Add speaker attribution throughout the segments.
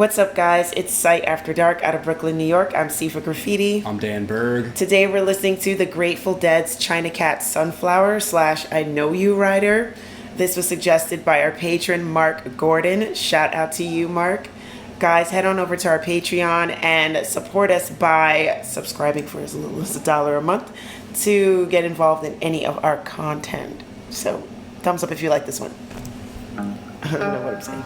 Speaker 1: What's up, guys? It's Sight After Dark out of Brooklyn, New York. I'm C for Graffiti.
Speaker 2: I'm Dan Berg.
Speaker 1: Today we're listening to the Grateful Dead's China Cat Sunflower / I Know You Rider. This was suggested by our patron, Marc Gordon. Shout out to you, Marc. Guys, head on over to our Patreon and support us by subscribing for as little as $1 a month to get involved in any of our content. So, thumbs up if you like this one. I don't know what I'm saying.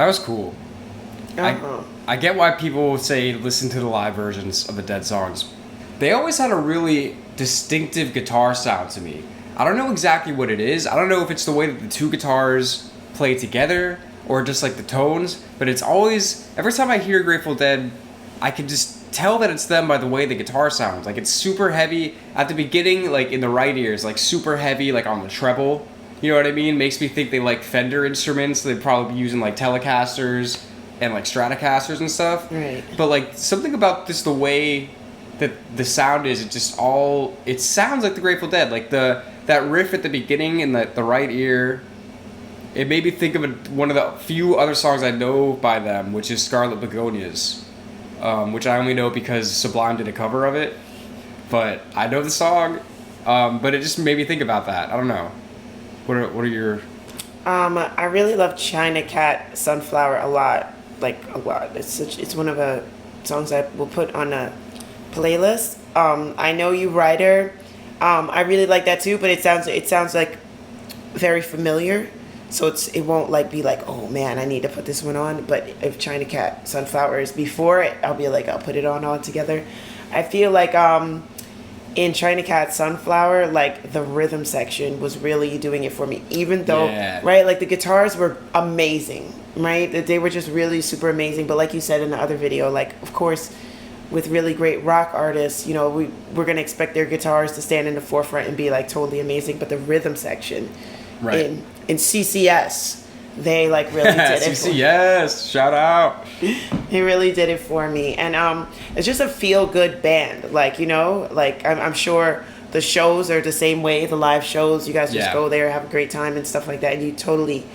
Speaker 2: That was cool.
Speaker 1: Uh-huh.
Speaker 2: I get why people say listen to the live versions of the Dead songs. They always had a really distinctive guitar sound to me. I don't know exactly what it is. I don't know if it's the way that the two guitars play together or just like the tones, but it's always, every time I hear Grateful Dead, I can just tell that it's them by the way the guitar sounds. Like it's super heavy at the beginning, like in the right ears, like super heavy, like on the treble. You know what I mean? Makes me think they like Fender instruments. They'd probably be using like Telecasters and like Stratocasters and stuff.
Speaker 1: Right.
Speaker 2: But like something about just the way that the sound is, it sounds like the Grateful Dead. Like that riff at the beginning in the right ear, it made me think of one of the few other songs I know by them, which is Scarlet Begonias, which I only know because Sublime did a cover of it. But I know the song, but it just made me think about that. I don't know. What are your...
Speaker 1: I really love China Cat Sunflower a lot. Like, a lot. It's one of the songs I will put on a playlist. I Know You Rider. I really like that too, but it sounds like very familiar. So it won't like be like, oh man, I need to put this one on. But if China Cat Sunflower is before it, I'll be like, I'll put it on all together. I feel like in China Cat Sunflower, like the rhythm section was really doing it for me. Even though, right, like the guitars were amazing, right? They were just really super amazing. But like you said in the other video, like of course, with really great rock artists, you know, we're gonna expect their guitars to stand in the forefront and be like totally amazing. But the rhythm section,
Speaker 2: right,
Speaker 1: in CCS, they like really did it.
Speaker 2: CCS, shout out.
Speaker 1: He really did it for me, and it's just a feel good band. Like, you know, like I'm sure the shows are the same way. The live shows, you guys just go there, have a great time and stuff like that, and you totally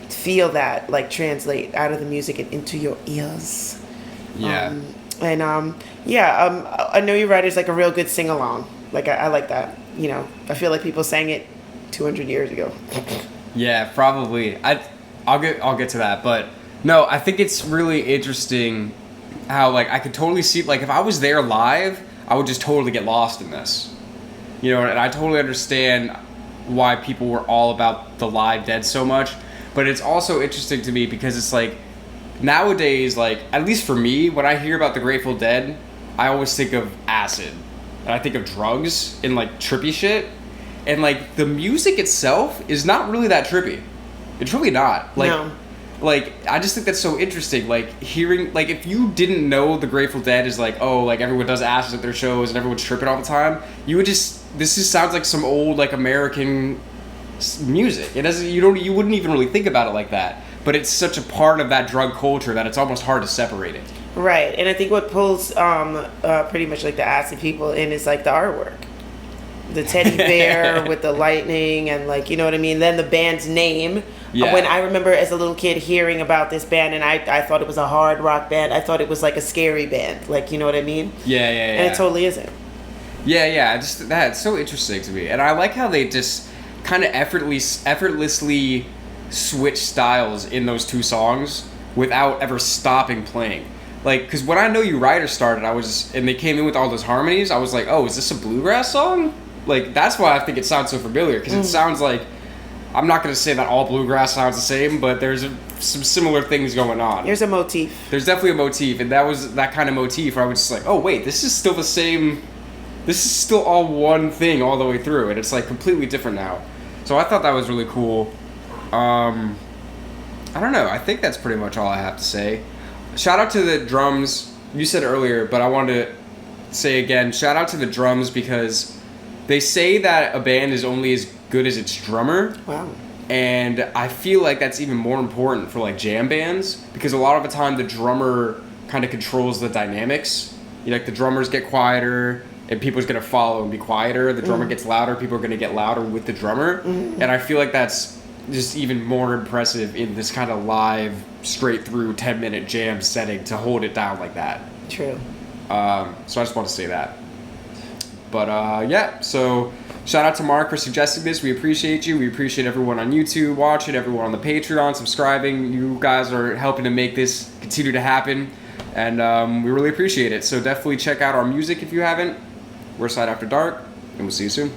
Speaker 1: feel that like translate out of the music and into your ears.
Speaker 2: Yeah.
Speaker 1: I Know You Rider is like a real good sing along. Like I like that. You know, I feel like people sang it 200 years ago.
Speaker 2: Yeah, probably. I'll get to that, but no, I think it's really interesting how like I could totally see, like if I was there live, I would just totally get lost in this. You know, and I totally understand why people were all about the live Dead so much, but it's also interesting to me because it's like nowadays, like at least for me, when I hear about the Grateful Dead, I always think of acid. And I think of drugs and like trippy shit. And like the music itself is not really that trippy. It's really not. Like,
Speaker 1: no.
Speaker 2: Like I just think that's so interesting. Like hearing, like if you didn't know the Grateful Dead is like, oh, like everyone does acid at their shows and everyone's tripping all the time, you would this just sounds like some old like American music. It doesn't. You wouldn't even really think about it like that. But it's such a part of that drug culture that it's almost hard to separate it.
Speaker 1: Right, and I think what pulls pretty much like the acid people in is like the artwork. The teddy bear with the lightning and like, you know what I mean? Then the band's name.
Speaker 2: Yeah.
Speaker 1: When I remember as a little kid hearing about this band and I thought it was a hard rock band. I thought it was like a scary band. Like, you know what I mean?
Speaker 2: Yeah.
Speaker 1: And it totally isn't.
Speaker 2: Yeah. Just that's so interesting to me. And I like how they just kind of effortlessly switch styles in those two songs without ever stopping playing. Like, because when I Know You Rider started, and they came in with all those harmonies, I was like, oh, is this a bluegrass song? Like, that's why I think it sounds so familiar, because it sounds like, I'm not going to say that all bluegrass sounds the same, but there's some similar things going on.
Speaker 1: There's a motif.
Speaker 2: There's definitely a motif, and that was that kind of motif where I was just like, oh, wait, this is still the same, this is still all one thing all the way through, and it's, like, completely different now. So I thought that was really cool. I don't know, I think that's pretty much all I have to say. Shout out to the drums. You said earlier, but I wanted to say again, shout out to the drums because they say that a band is only as good as its drummer.
Speaker 1: Wow.
Speaker 2: And I feel like that's even more important for like jam bands because a lot of the time the drummer kind of controls the dynamics. Like the drummers get quieter and people's going to follow and be quieter. The drummer gets louder, people are going to get louder with the drummer. And I feel like that's just even more impressive in this kind of live, straight through 10-minute jam setting to hold it down like that.
Speaker 1: True.
Speaker 2: So I just want to say that. But so shout out to Mark for suggesting this. We appreciate you. We appreciate everyone on YouTube watching, everyone on the Patreon subscribing. You guys are helping to make this continue to happen, and we really appreciate it. So definitely check out our music if you haven't. We're S.A.D After Dark, and we'll see you soon.